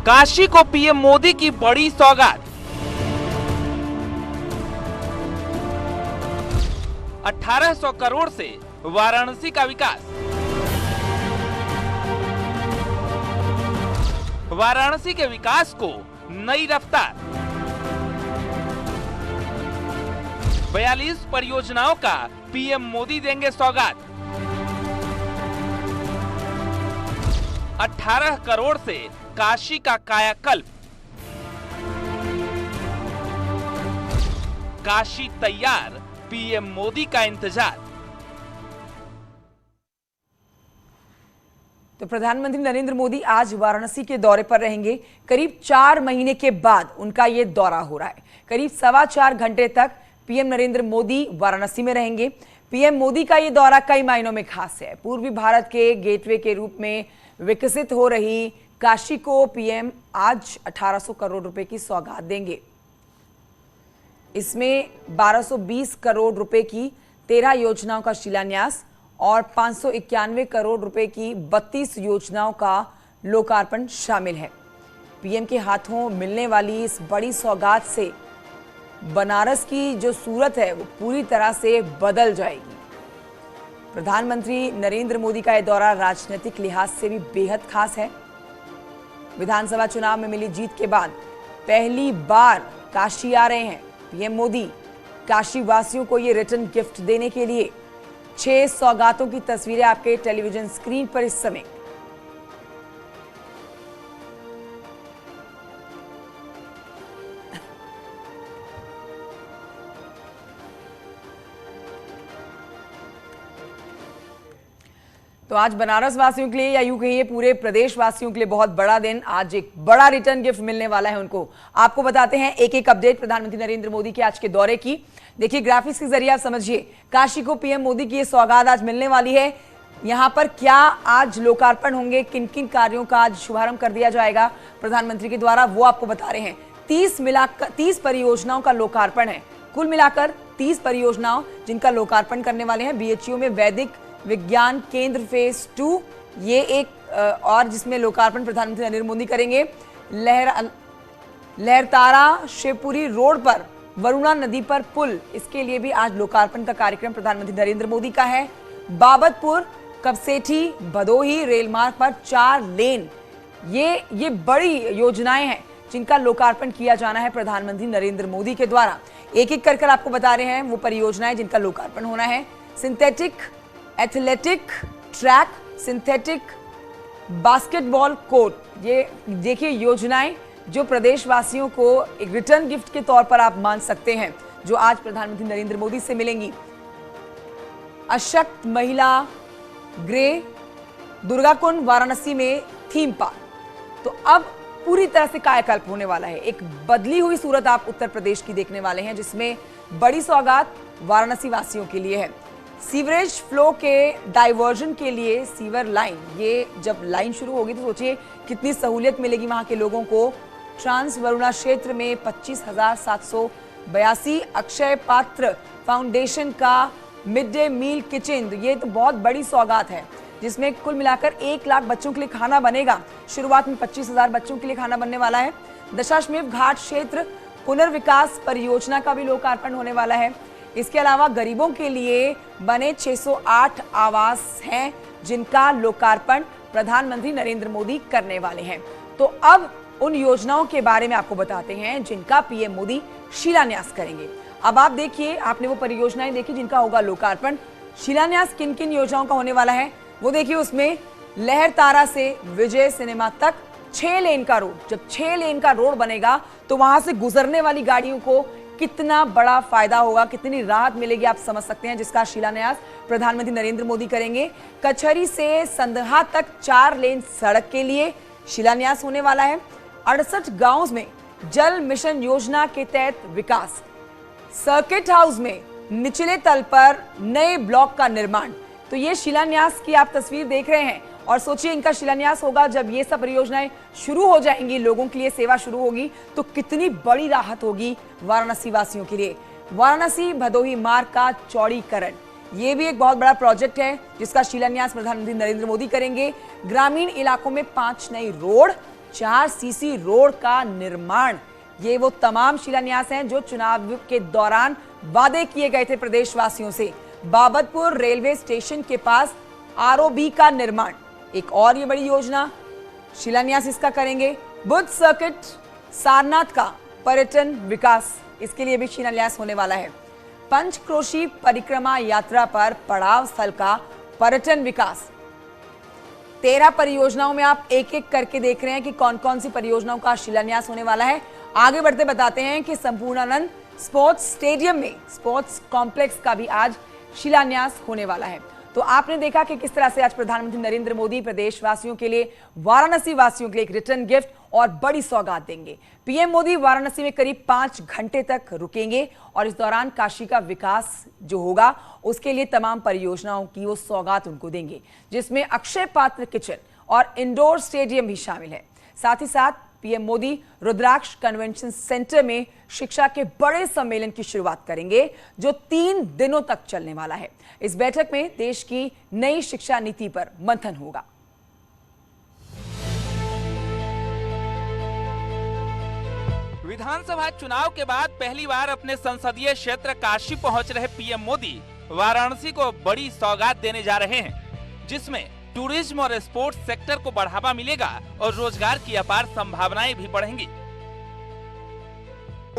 काशी को पीएम मोदी की बड़ी सौगात। 1800 करोड़ से वाराणसी का विकास। वाराणसी के विकास को नई रफ्तार। 42 परियोजनाओं का पीएम मोदी देंगे सौगात। 18 करोड़ से काशी का कायाकल्प। काशी तैयार, पीएम मोदी का इंतजार। तो प्रधानमंत्री नरेंद्र मोदी आज वाराणसी के दौरे पर रहेंगे। करीब 4 महीने के बाद उनका ये दौरा हो रहा है। करीब 4.25 घंटे तक पीएम नरेंद्र मोदी वाराणसी में रहेंगे। पीएम मोदी का ये दौरा कई मायनों में खास है। पूर्वी भारत के गेटवे के रूप में विकसित हो रही काशी को पीएम आज 1800 करोड़ रुपए की सौगात देंगे। इसमें 1220 करोड़ रुपए की 13 योजनाओं का शिलान्यास और 591 करोड़ रुपए की 32 योजनाओं का लोकार्पण शामिल है। पीएम के हाथों मिलने वाली इस बड़ी सौगात से बनारस की जो सूरत है वो पूरी तरह से बदल जाएगी। प्रधानमंत्री नरेंद्र मोदी का यह दौरा राजनीतिक लिहाज से भी बेहद खास है। विधानसभा चुनाव में मिली जीत के बाद पहली बार काशी आ रहे हैं पीएम मोदी। काशी वासियों को ये रिटर्न गिफ्ट देने के लिए 6 सौगातों की तस्वीरें आपके टेलीविजन स्क्रीन पर इस समय। तो आज बनारस वासियों के लिए या यूं कहिए पूरे प्रदेश वासियों के लिए बहुत बड़ा दिन। आज एक बड़ा रिटर्न गिफ्ट मिलने वाला है उनको। आपको बताते हैं एक एक अपडेट प्रधानमंत्री नरेंद्र मोदी के आज के दौरे की। देखिए ग्राफिक्स के जरिए आप समझिए, काशी को पीएम मोदी की ये सौगात आज मिलने वाली है। यहाँ पर क्या आज लोकार्पण होंगे, किन किन कार्यों का आज शुभारंभ कर दिया जाएगा प्रधानमंत्री के द्वारा, वो आपको बता रहे हैं। 30 परियोजनाओं का लोकार्पण है। कुल मिलाकर 30 परियोजनाओं जिनका लोकार्पण करने वाले हैं। बीएचयू में वैदिक विज्ञान केंद्र फेज 2 ये एक और जिसमें लोकार्पण प्रधानमंत्री नरेंद्र मोदी करेंगे। लहरतारा शिवपुरी रोड पर वरुणा नदी पर पुल, इसके लिए भी आज लोकार्पण का कार्यक्रम प्रधानमंत्री नरेंद्र मोदी का है। बाबतपुर कपसेठी भदोही रेल मार्ग पर 4 लेन, ये बड़ी योजनाएं हैं जिनका लोकार्पण किया जाना है प्रधानमंत्री नरेंद्र मोदी के द्वारा। एक एक कर आपको बता रहे हैं वो परियोजनाएं जिनका लोकार्पण होना है। Synthetic athletic track, synthetic basketball court, ये देखिए योजनाएं जो प्रदेशवासियों को एक रिटर्न गिफ्ट के तौर पर आप मान सकते हैं, जो आज प्रधानमंत्री नरेंद्र मोदी से मिलेंगी। अशक्त महिला ग्रे दुर्गाकुंड वाराणसी में थीम पार्क। तो अब पूरी तरह से कायाकल्प होने वाला है। एक बदली हुई सूरत आप उत्तर प्रदेश की देखने वाले हैं, जिसमें बड़ी सौगात वाराणसी वासियों के लिए है। सीवरेज फ्लो के डाइवर्जन के लिए सीवर लाइन, ये जब लाइन शुरू होगी तो सोचिए कितनी सहूलियत मिलेगी वहां के लोगों को। ट्रांस वरुणा क्षेत्र में 25,782 अक्षय पात्र फाउंडेशन का मिड डे मील किचन, ये तो बहुत बड़ी सौगात है जिसमें कुल मिलाकर 1 लाख बच्चों के लिए खाना बनेगा। शुरुआत में 25,000 बच्चों के लिए खाना बनने वाला है। दशाश्वमेध घाट क्षेत्र पुनर्विकास परियोजना का भी लोकार्पण होने वाला है। इसके अलावा गरीबों के लिए बने 608 आवास हैं जिनका लोकार्पण प्रधानमंत्री नरेंद्र मोदी करने वाले हैं। तो अब उन योजनाओं के बारे में आपको बताते हैं जिनका पीएम मोदी शिलान्यास करेंगे। अब आप देखिए, आपने वो परियोजनाएं देखी जिनका होगा लोकार्पण। शिलान्यास किन किन योजनाओं का होने वाला है वो देखिए। उसमें लहरतारा से विजय सिनेमा तक 6 लेन का रोड, जब 6 लेन का रोड बनेगा तो वहां से गुजरने वाली गाड़ियों को कितना बड़ा फायदा होगा, कितनी राहत मिलेगी आप समझ सकते हैं, जिसका शिलान्यास प्रधानमंत्री नरेंद्र मोदी करेंगे। कचहरी से संदहा तक 4 लेन सड़क के लिए शिलान्यास होने वाला है। 68 गांवों में जल मिशन योजना के तहत विकास। सर्किट हाउस में निचले तल पर नए ब्लॉक का निर्माण। तो ये शिलान्यास की आप तस्वीर देख रहे हैं और सोचिए इनका शिलान्यास होगा जब ये सब परियोजनाएं शुरू हो जाएंगी, लोगों के लिए सेवा शुरू होगी, तो कितनी बड़ी राहत होगी वाराणसी वासियों के लिए। वाराणसी भदोही मार्ग का चौड़ीकरण, ये भी एक बहुत बड़ा प्रोजेक्ट है जिसका शिलान्यास प्रधानमंत्री नरेंद्र मोदी करेंगे। ग्रामीण इलाकों में 5 नई रोड, 4 सीसी रोड का निर्माण। ये वो तमाम शिलान्यास हैं जो चुनाव के दौरान वादे किए गए थे प्रदेशवासियों से। बाबतपुर रेलवे स्टेशन के पास आरओबी का निर्माण, एक और ये बड़ी योजना, शिलान्यास इसका करेंगे। बुद्ध सर्किट सारनाथ का पर्यटन विकास, इसके लिए भी शिलान्यास होने वाला है। पंचक्रोशी परिक्रमा यात्रा पर पड़ाव स्थल का पर्यटन विकास। 13 परियोजनाओं में आप एक एक करके देख रहे हैं कि कौन कौन सी परियोजनाओं का शिलान्यास होने वाला है। आगे बढ़ते बताते हैं कि संपूर्णानंद स्पोर्ट्स स्टेडियम में स्पोर्ट्स कॉम्प्लेक्स का भी आज शिलान्यास होने वाला है। तो आपने देखा कि किस तरह से आज प्रधानमंत्री नरेंद्र मोदी प्रदेशवासियों के लिए, वाराणसी वासियों के लिए एक रिटर्न गिफ्ट और बड़ी सौगात देंगे। पीएम मोदी वाराणसी में करीब 5 घंटे तक रुकेंगे और इस दौरान काशी का विकास जो होगा उसके लिए तमाम परियोजनाओं की वो सौगात उनको देंगे, जिसमें अक्षय पात्र किचन और इंडोर स्टेडियम भी शामिल है। साथ ही साथ पीएम मोदी रुद्राक्ष कन्वेंशन सेंटर में शिक्षा के बड़े सम्मेलन की शुरुआत करेंगे जो 3 दिनों तक चलने वाला है। इस बैठक में देश की नई शिक्षा नीति पर मंथन होगा। विधानसभा चुनाव के बाद पहली बार अपने संसदीय क्षेत्र काशी पहुंच रहे पीएम मोदी वाराणसी को बड़ी सौगात देने जा रहे हैं, जिसमें टूरिज्म और स्पोर्ट्स सेक्टर को बढ़ावा मिलेगा और रोजगार की अपार संभावनाएं भी बढ़ेंगी।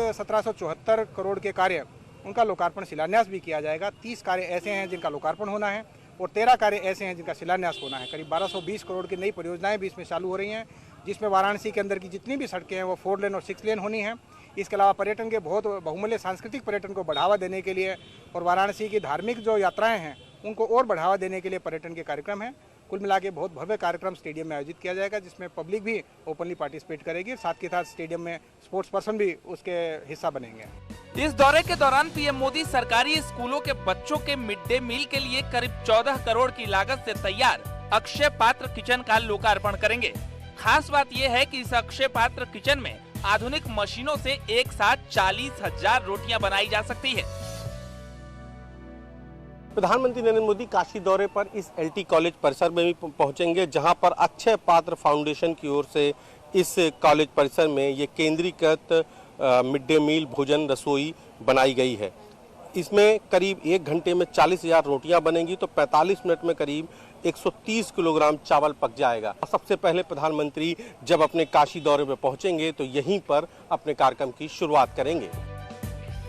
1774 करोड़ के कार्य, उनका लोकार्पण शिलान्यास भी किया जाएगा। 30 कार्य ऐसे हैं जिनका लोकार्पण होना है और 13 कार्य ऐसे हैं जिनका शिलान्यास होना है। करीब 1220 करोड़ की नई परियोजनाएं भी इसमें चालू हो रही हैं, जिसमें वाराणसी के अंदर की जितनी भी सड़कें हैं वो 4 लेन और 6 लेन होनी है। इसके अलावा पर्यटन के बहुत बहुमूल्य सांस्कृतिक पर्यटन को बढ़ावा देने के लिए और वाराणसी की धार्मिक जो यात्राएं हैं उनको और बढ़ावा देने के लिए पर्यटन के कार्यक्रम हैं। कुल मिला के बहुत भव्य कार्यक्रम स्टेडियम में आयोजित किया जाएगा, जिसमें पब्लिक भी ओपनली पार्टिसिपेट करेगी। साथ के साथ स्टेडियम में स्पोर्ट्स पर्सन भी उसके हिस्सा बनेंगे। इस दौरे के दौरान पीएम मोदी सरकारी स्कूलों के बच्चों के मिड डे मील के लिए करीब 14 करोड़ की लागत से तैयार अक्षय पात्र किचन का लोकार्पण करेंगे। खास बात यह है कि इस अक्षय पात्र किचन में आधुनिक मशीनों से एक साथ 40,000 रोटियां बनाई जा सकती है। प्रधानमंत्री नरेंद्र मोदी काशी दौरे पर इस एलटी कॉलेज परिसर में भी पहुंचेंगे, जहां पर अक्षय पात्र फाउंडेशन की ओर से इस कॉलेज परिसर में ये केंद्रीकृत मिड डे मील भोजन रसोई बनाई गई है। इसमें करीब 1 घंटे में 40,000 रोटियां बनेंगी तो 45 मिनट में करीब 130 किलोग्राम चावल पक जाएगा। सबसे पहले प्रधानमंत्री जब अपने काशी दौरे में पहुंचेंगे तो यहीं पर अपने कार्यक्रम की शुरुआत करेंगे।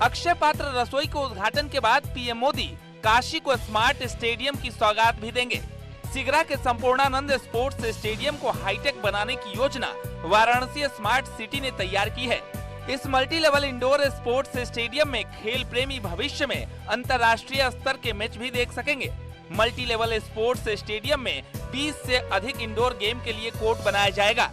अक्षय पात्र रसोई के उद्घाटन के बाद पीएम मोदी काशी को स्मार्ट स्टेडियम की सौगात भी देंगे। सिगरा के संपूर्णानंद स्पोर्ट्स स्टेडियम को हाईटेक बनाने की योजना वाराणसी स्मार्ट सिटी ने तैयार की है। इस multi level indoor sports stadium में खेल प्रेमी भविष्य में अंतर्राष्ट्रीय स्तर के मैच भी देख सकेंगे। मल्टी लेवल स्पोर्ट्स स्टेडियम में 20 से अधिक इंडोर गेम के लिए कोर्ट बनाया जाएगा।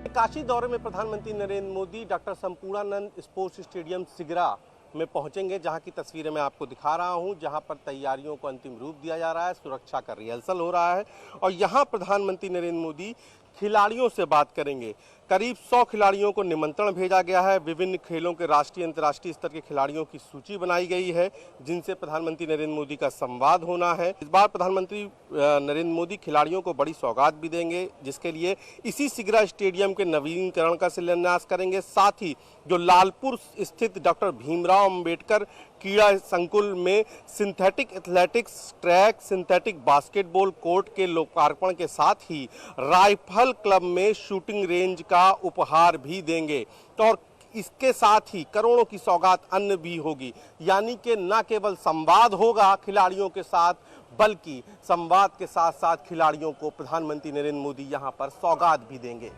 काशी दौरे में प्रधानमंत्री Narendra Modi doctor Sampurnanand sports stadium Sigra में पहुंचेंगे, जहां की तस्वीरें मैं आपको दिखा रहा हूं, जहां पर तैयारियों को अंतिम रूप दिया जा रहा है, सुरक्षा का रिहर्सल हो रहा है और यहां प्रधानमंत्री नरेंद्र मोदी खिलाड़ियों से बात करेंगे। करीब 100 खिलाड़ियों को निमंत्रण भेजा गया है। विभिन्न खेलों के राष्ट्रीय अंतर्राष्ट्रीय स्तर के खिलाड़ियों की सूची बनाई गई है, जिनसे प्रधानमंत्री नरेंद्र मोदी का संवाद होना है। इस बार प्रधानमंत्री नरेंद्र मोदी खिलाड़ियों को बड़ी सौगात भी देंगे, जिसके लिए इसी सिगरा स्टेडियम के नवीनीकरण का शिलान्यास करेंगे। साथ ही जो लालपुर स्थित डॉक्टर भीमराव अंबेडकर क्रीड़ा संकुल में synthetic athletics track, synthetic basketball court के लोकार्पण के साथ ही राइफल क्लब में शूटिंग रेंज का उपहार भी देंगे। तो और इसके साथ ही करोड़ों की सौगात अन्य भी होगी, यानी कि न केवल संवाद होगा खिलाड़ियों के साथ, बल्कि संवाद के साथ साथ खिलाड़ियों को प्रधानमंत्री नरेंद्र मोदी यहां पर सौगात भी देंगे।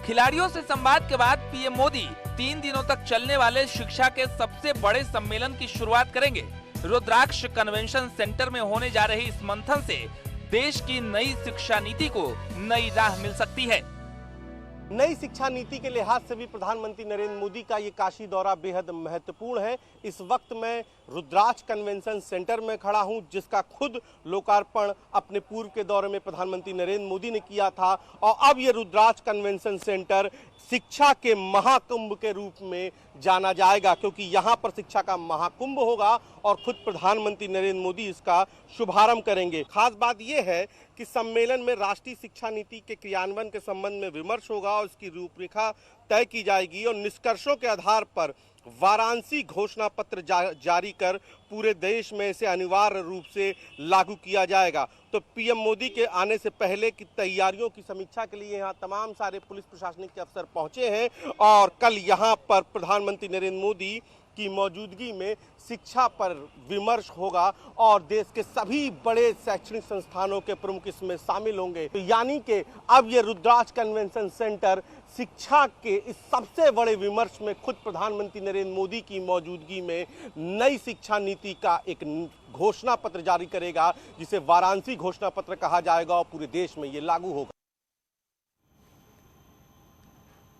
खिलाड़ियों से संवाद के बाद पीएम मोदी 3 दिनों तक चलने वाले शिक्षा के सबसे बड़े सम्मेलन की शुरुआत करेंगे। रुद्राक्ष कन्वेंशन सेंटर में होने जा रही इस मंथन से देश की नई शिक्षा नीति को नई राह मिल सकती है। नई शिक्षा नीति के लिहाज से भी प्रधानमंत्री नरेंद्र मोदी का ये काशी दौरा बेहद महत्वपूर्ण है। इस वक्त मैं रुद्राक्ष कन्वेंशन सेंटर में खड़ा हूं, जिसका खुद लोकार्पण अपने पूर्व के दौरे में प्रधानमंत्री नरेंद्र मोदी ने किया था। और अब ये रुद्राक्ष कन्वेंशन सेंटर शिक्षा के महाकुंभ के रूप में जाना जाएगा, क्योंकि यहाँ पर शिक्षा का महाकुंभ होगा और खुद प्रधानमंत्री नरेंद्र मोदी इसका शुभारंभ करेंगे। खास बात यह है कि सम्मेलन में राष्ट्रीय शिक्षा नीति के क्रियान्वयन के संबंध में विमर्श होगा और उसकी रूपरेखा तय की जाएगी और निष्कर्षों के आधार पर वाराणसी घोषणा पत्र जारी कर पूरे देश में इसे अनिवार्य रूप से लागू किया जाएगा। तो पीएम मोदी के आने से पहले की तैयारियों की समीक्षा के लिए यहाँ तमाम सारे पुलिस प्रशासनिक अफसर पहुंचे हैं और कल यहाँ पर प्रधानमंत्री नरेंद्र मोदी की मौजूदगी में शिक्षा पर विमर्श होगा और देश के सभी बड़े शैक्षणिक संस्थानों के प्रमुख इसमें शामिल होंगे। तो यानी कि अब ये रुद्राक्ष कन्वेंशन सेंटर शिक्षा के इस सबसे बड़े विमर्श में खुद प्रधानमंत्री नरेंद्र मोदी की मौजूदगी में नई शिक्षा नीति का एक घोषणा पत्र जारी करेगा, जिसे वाराणसी घोषणा पत्र कहा जाएगा और पूरे देश में ये लागू होगा।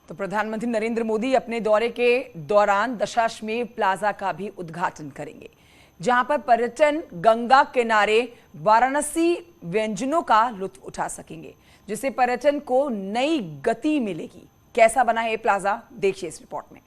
तो प्रधानमंत्री नरेंद्र मोदी अपने दौरे के दौरान दशाश्वमेध प्लाजा का भी उद्घाटन करेंगे, जहां पर पर्यटन गंगा किनारे वाराणसी व्यंजनों का लुत्फ उठा सकेंगे, जिससे पर्यटन को नई गति मिलेगी। कैसा बना है ये प्लाजा, देखिए इस रिपोर्ट में।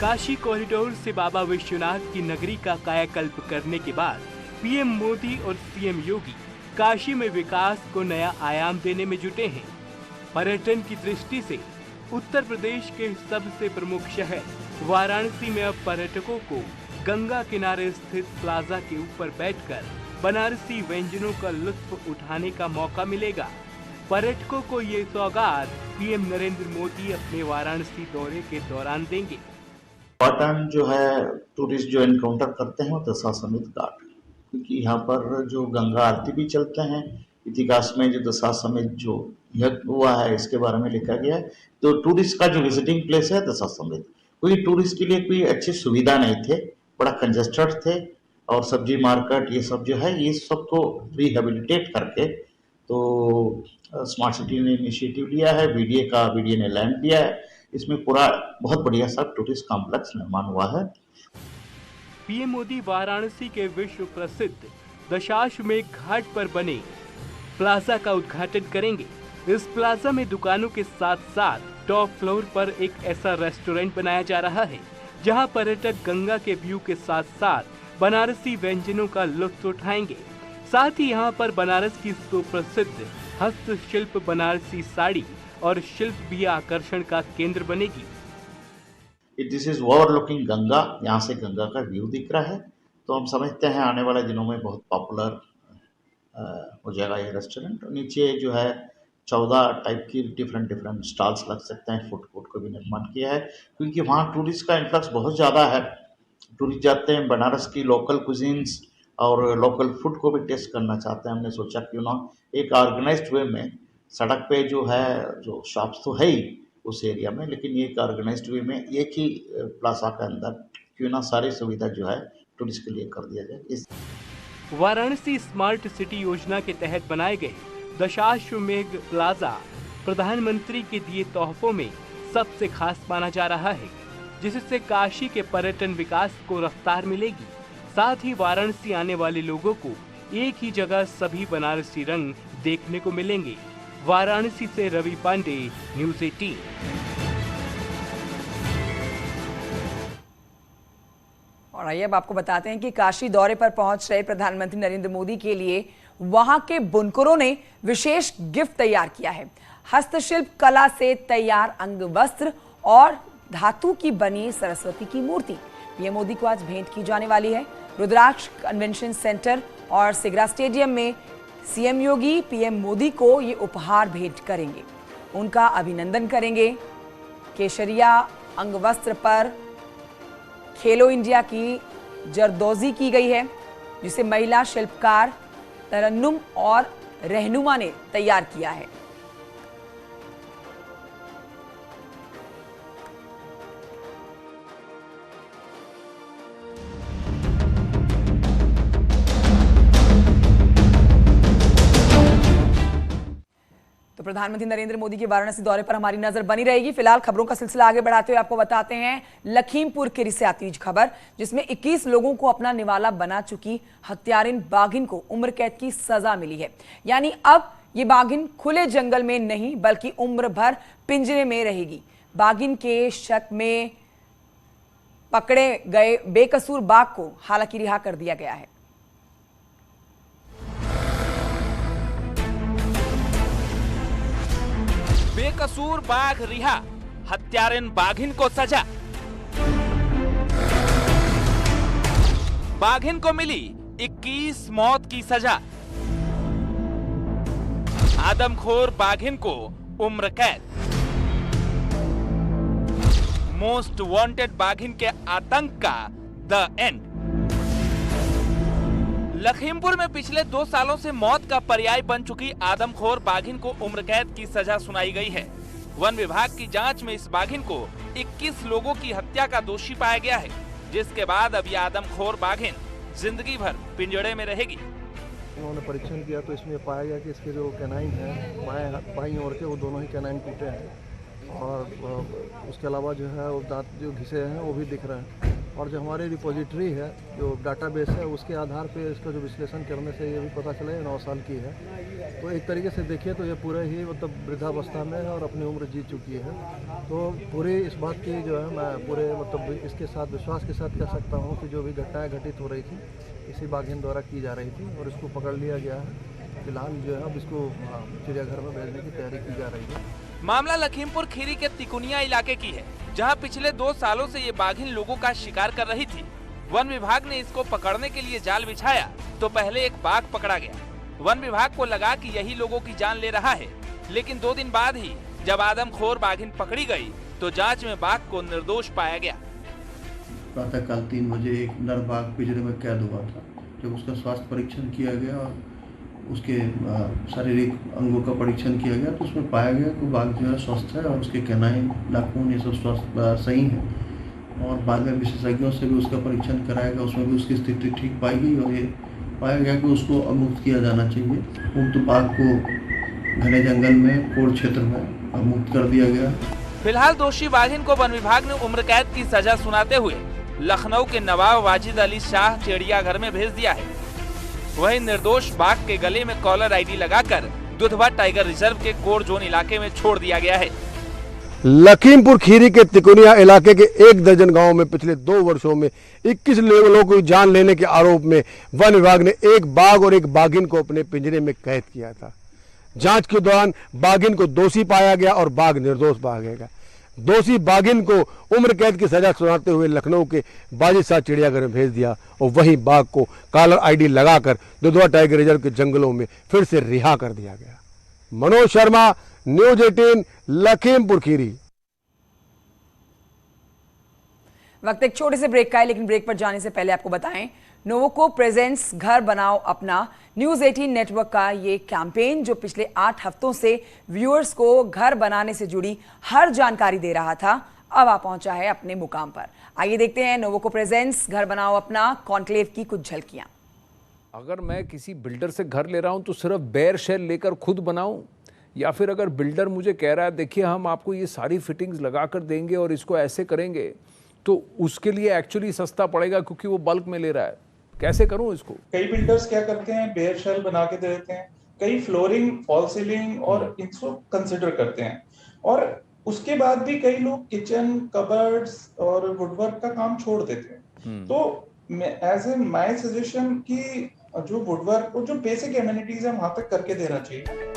काशी कॉरिडोर से बाबा विश्वनाथ की नगरी का कायाकल्प करने के बाद पीएम मोदी और सीएम योगी काशी में विकास को नया आयाम देने में जुटे हैं। पर्यटन की दृष्टि से उत्तर प्रदेश के सबसे प्रमुख शहर वाराणसी में अब पर्यटकों को गंगा किनारे स्थित प्लाजा के ऊपर बैठकर बनारसी व्यंजनों का लुत्फ उठाने का मौका मिलेगा। पर्यटकों को ये सौगात पीएम नरेंद्र मोदी अपने वाराणसी दौरे के दौरान देंगे। पैटर्न जो है टूरिस्ट जो एनकाउंटर करते हैं वो दशाश्वमेध घाट, क्योंकि यहाँ पर जो गंगा आरती भी चलते हैं। इतिहास में जो दशाश्वमेध जो यज्ञ हुआ है इसके बारे में लिखा गया है। तो टूरिस्ट का जो विजिटिंग प्लेस है दशाश्वमेध, क्योंकि टूरिस्ट के लिए कोई अच्छी सुविधा नहीं थे, बड़ा कंजेस्टेड थे और सब्जी मार्केट ये सब जो है ये सबको रिहेबिलिटेट करके तो स्मार्ट सिटी ने इनिशिएटिव लिया है, बीडीए ने लैंड दिया है। इसमें पूरा बहुत बढ़िया सा टूरिस्ट कॉम्प्लेक्स निर्माण हुआ है। पीएम मोदी वाराणसी के विश्व प्रसिद्ध दशाश्वमेध घाट पर बने प्लाजा का उद्घाटन करेंगे। इस प्लाजा में दुकानों के साथ साथ टॉप फ्लोर पर एक ऐसा रेस्टोरेंट बनाया जा रहा है जहां पर्यटक गंगा के व्यू के साथ साथ बनारसी व्यंजनों का लुत्फ उठाएंगे। साथ ही यहां पर बनारस की सुप्रसिद्ध हस्तशिल्प बनारसी साड़ी और शिल्प भी आकर्षण का केंद्र बनेगी। दिस इज ओवरलुकिंग गंगा, यहाँ से गंगा का व्यू दिख रहा है। तो हम समझते हैं आने वाले दिनों में बहुत पॉपुलर हो जाएगा ये रेस्टोरेंट। नीचे जो है 14 टाइप की डिफरेंट स्टॉल्स लग सकते हैं। फूड कोर्ट को भी निर्माण किया है, क्योंकि वहाँ टूरिस्ट का इन्फ्लक्स बहुत ज़्यादा है। टूरिस्ट जाते हैं, बनारस की लोकल कुजीन्स और लोकल फूड को भी टेस्ट करना चाहते हैं। हमने सोचा क्यों ना एक ऑर्गेनाइज्ड वे में सड़क पे जो है जो शॉप्स तो है ही उस एरिया में, लेकिन एक ऑर्गेनाइज्ड वे में एक ही प्लाजा के अंदर क्यों ना सारी सुविधा जो है टूरिस्ट के लिए कर दिया जाए। इस वाराणसी स्मार्ट सिटी योजना के तहत बनाए गए दशाश्वमेध प्लाजा प्रधानमंत्री के दिए तोहफों में सबसे खास माना जा रहा है, जिससे काशी के पर्यटन विकास को रफ्तार मिलेगी। साथ ही वाराणसी आने वाले लोगों को एक ही जगह सभी बनारसी रंग देखने को मिलेंगे। वाराणसी से रवि पांडे, न्यूज़ 18। और आइए अब आपको बताते हैं कि काशी दौरे पर पहुंच रहे प्रधानमंत्री नरेंद्र मोदी के लिए वहां के बुनकरों ने विशेष गिफ्ट तैयार किया है। हस्तशिल्प कला से तैयार अंग वस्त्र और धातु की बनी सरस्वती की मूर्ति पीएम मोदी को आज भेंट की जाने वाली है। रुद्राक्ष कन्वेंशन सेंटर और सिगरा स्टेडियम में सीएम योगी पीएम मोदी को ये उपहार भेंट करेंगे, उनका अभिनंदन करेंगे। केशरिया अंगवस्त्र पर खेलो इंडिया की जरदोजी की गई है, जिसे महिला शिल्पकार तरन्नुम और रहनुमा ने तैयार किया है। प्रधानमंत्री नरेंद्र मोदी के वाराणसी दौरे पर हमारी नजर बनी रहेगी। फिलहाल खबरों का सिलसिला आगे बढ़ाते हुए आपको बताते हैं लखीमपुर खीरी से आती हुई खबर, जिसमें 21 लोगों को अपना निवाला बना चुकी हत्यारिन बाघिन को उम्र कैद की सजा मिली है। यानी अब ये बाघिन खुले जंगल में नहीं बल्कि उम्र भर पिंजरे में रहेगी। बाघिन के शक में पकड़े गए बेकसूर बाघ को हालांकि रिहा कर दिया गया है। बेकसूर बाघ रिहा, हत्यारिन बाघिन को सजा। बाघिन को मिली 21 मौत की सजा। आदमखोर बाघिन को उम्र कैद। मोस्ट वांटेड बाघिन के आतंक का द एंड। लखीमपुर में पिछले 2 सालों से मौत का पर्याय बन चुकी आदमखोर बाघिन को उम्र कैद की सजा सुनाई गई है। वन विभाग की जांच में इस बाघिन को 21 लोगों की हत्या का दोषी पाया गया है, जिसके बाद अब यह आदमखोर बाघिन जिंदगी भर पिंजड़े में रहेगी। उन्होंने परीक्षण किया तो इसमें पाया गया कि इसके जो कैनाइन है बाईं ओर के, वो दोनों ही कैनाइन टूटे हैं और उसके अलावा जो है वो दांत जो घिसे हैं वो भी दिख रहे हैं। और जो हमारी रिपोजिटरी है, जो डाटाबेस है, उसके आधार पे इसका जो विश्लेषण करने से ये भी पता चला ये 9 साल की है। तो एक तरीके से देखिए तो ये पूरे ही मतलब वृद्धावस्था में है और अपनी उम्र जीत चुकी है। तो पूरी इस बात की जो है मैं पूरे मतलब इसके साथ विश्वास के साथ कह सकता हूँ कि जो भी घटनाएँ घटित हो रही थी इसी बाघिन द्वारा की जा रही थी और इसको पकड़ लिया गया है। फिलहाल जो है अब इसको चिड़ियाघर में भेजने की तैयारी की जा रही है। मामला लखीमपुर खीरी के तिकुनिया इलाके की है, जहां पिछले 2 सालों से ये बाघिन लोगों का शिकार कर रही थी। वन विभाग ने इसको पकड़ने के लिए जाल बिछाया तो पहले एक बाघ पकड़ा गया। वन विभाग को लगा कि यही लोगों की जान ले रहा है, लेकिन 2 दिन बाद ही जब आदमखोर बाघिन पकड़ी गई तो जांच में बाघ को निर्दोष पाया गया। प्रातःकाल 3 बजे एक नर बाघ पिंजरे में कैद हुआ था। जब उसका स्वास्थ्य परीक्षण किया गया और उसके शारीरिक अंगों का परीक्षण किया गया तो उसमें पाया गया कि बाघ जो है स्वस्थ है और उसके कैनाइन, नाखून ये सब स्वस्थ सही है। और बाद में विशेषज्ञों से भी उसका परीक्षण कराया गया, उसमें भी उसकी स्थिति ठीक पाई गई और ये पाया गया कि उसको मुक्त किया जाना चाहिए। मुक्त बाघ को घने जंगल में कोड़ क्षेत्र में मुक्त कर दिया गया। फिलहाल दोषी बाघिन को वन विभाग ने उम्र कैद की सजा सुनाते हुए लखनऊ के नवाब वाजिद अली शाह चिड़ियाघर में भेज दिया है। वहीं निर्दोष बाघ के गले में कॉलर आईडी लगाकर दुधवा टाइगर रिजर्व के कोर जोन इलाके में छोड़ दिया गया है। लखीमपुर खीरी के तिकुनिया इलाके के 1 दर्जन गांव में पिछले 2 वर्षों में 21 लोगों को जान लेने के आरोप में वन विभाग ने एक बाघ और एक बाघिन को अपने पिंजरे में कैद किया था। जांच के दौरान बाघिन को दोषी पाया गया और बाघ निर्दोष पाया गया। दोषी बाघिन को उम्र कैद की सजा सुनाते हुए लखनऊ के बाजिद शाह चिड़ियाघर में भेज दिया और वहीं बाघ को कॉलर आईडी लगाकर दुधवा टाइगर रिजर्व के जंगलों में फिर से रिहा कर दिया गया। मनोज शर्मा, न्यूज 18, लखीमपुर खीरी। वक्त एक छोटे से ब्रेक का है, लेकिन ब्रेक पर जाने से पहले आपको बताएं नोवोको प्रेजेंट्स घर बनाओ अपना न्यूज 18 नेटवर्क का ये कैंपेन जो पिछले 8 हफ्तों से व्यूअर्स को घर बनाने से जुड़ी हर जानकारी दे रहा था, अब आ पहुंचा है अपने मुकाम पर। आइए देखते हैं नोवोको प्रेजेंट्स घर बनाओ अपना कॉन्क्लेव की कुछ झलकियां। अगर मैं किसी बिल्डर से घर ले रहा हूं तो सिर्फ बेयर शेल लेकर खुद बनाऊं, या फिर अगर बिल्डर मुझे कह रहा है देखिए हम आपको ये सारी फिटिंग्स लगा कर देंगे और इसको ऐसे करेंगे, तो उसके लिए एक्चुअली सस्ता पड़ेगा क्योंकि वो बल्क में ले रहा है। कैसे करूं इसको? कई बिल्डर्स क्या करते हैं, बेयर शेल बना के दे देते हैं, कई फ्लोरिंग, फॉल सीलिंग और इसको कंसिडर करते हैं, और उसके बाद भी कई लोग किचन, कबर्ड्स और वुडवर्क का काम छोड़ देते हैं। तो एज ए माय सजेशन कि जो वुडवर्क और जो बेसिक एमिनिटीज है वहां तक करके देना चाहिए।